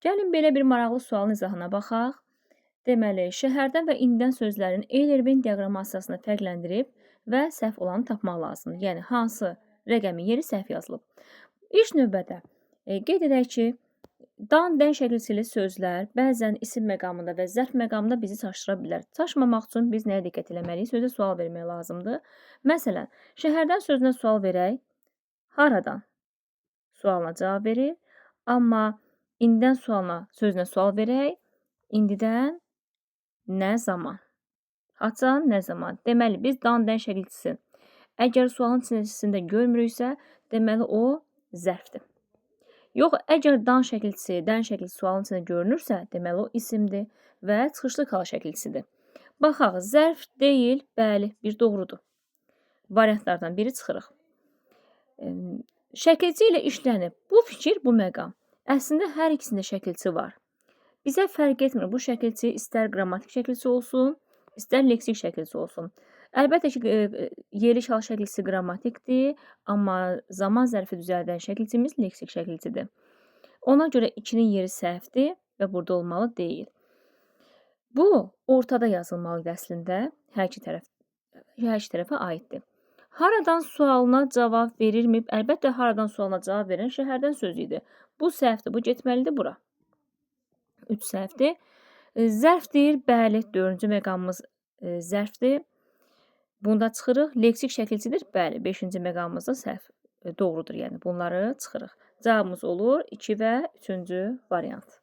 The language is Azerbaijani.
Gəlin belə bir maraqlı sualın izahına baxaq. Deməli, şəhərdən və indidən sözlərin Eyler-Venn diaqrammasiyasını fərqləndirib və səhv olanı tapmaq lazımdır. Yəni, hansı rəqəmin yeri səhv yazılıb. İlk növbədə qeyd edək ki, dan, dən şəkilçili sözlər bəzən isim məqamında və zərf məqamında bizi çaşdıra bilər. Çaşmamaq üçün biz nəyə diqqət etməliyik? Sözə sual vermək lazımdır. Məsələn, şəhərdən sözünə sual verək, haradan sualına cavab verir. Amma indidən sözünə sual verək, indidən nə zaman? Haçan, nə zaman? Deməli, biz dan, dən şəkilçisi əgər sualın içində görmürüksə, deməli o zərfdir. Yox, əgər dan şəkilçisi, dən şəkilçisi sualın içində görünürsə, deməli o isimdir və çıxışlı kal şəkilçisidir. Baxaq, zərf deyil, bəli, bir doğrudur. Variantlardan biri çıxırıq. Şəkilçi ilə işlənib. Bu fikir, bu məqam. Əslində, hər ikisində şəkilçi var. Bizə fərq etmir. Bu şəkilçi istər qrammatik şəkilçi olsun, istər leksik şəkilçi olsun. Əlbəttə ki, yerli şal şəkilçisi qrammatikdir, amma zaman zərfi düzəldən şəkilçimiz leksik şəkilçidir. Ona görə 2-nin yeri səhvdir və burada olmalı deyil. Bu, ortada yazılmalıdır əslində, hər iki tərəfə aiddir. Haradan sualına cavab verirmi? Əlbəttə, haradan sualına cavab verən şəhərdən sözü idi. Bu səhvdir, bu getməlidir bura. 3 səhvdir. Zərfdir, bəli, 4-cü məqamımız zərfdir. Bunda çıxırıq. Leksik şəkilçidir, bəli, 5-ci məqamımızda səhv doğrudur, yəni bunları çıxırıq. Cavabımız olur 2 və 3-cü variant.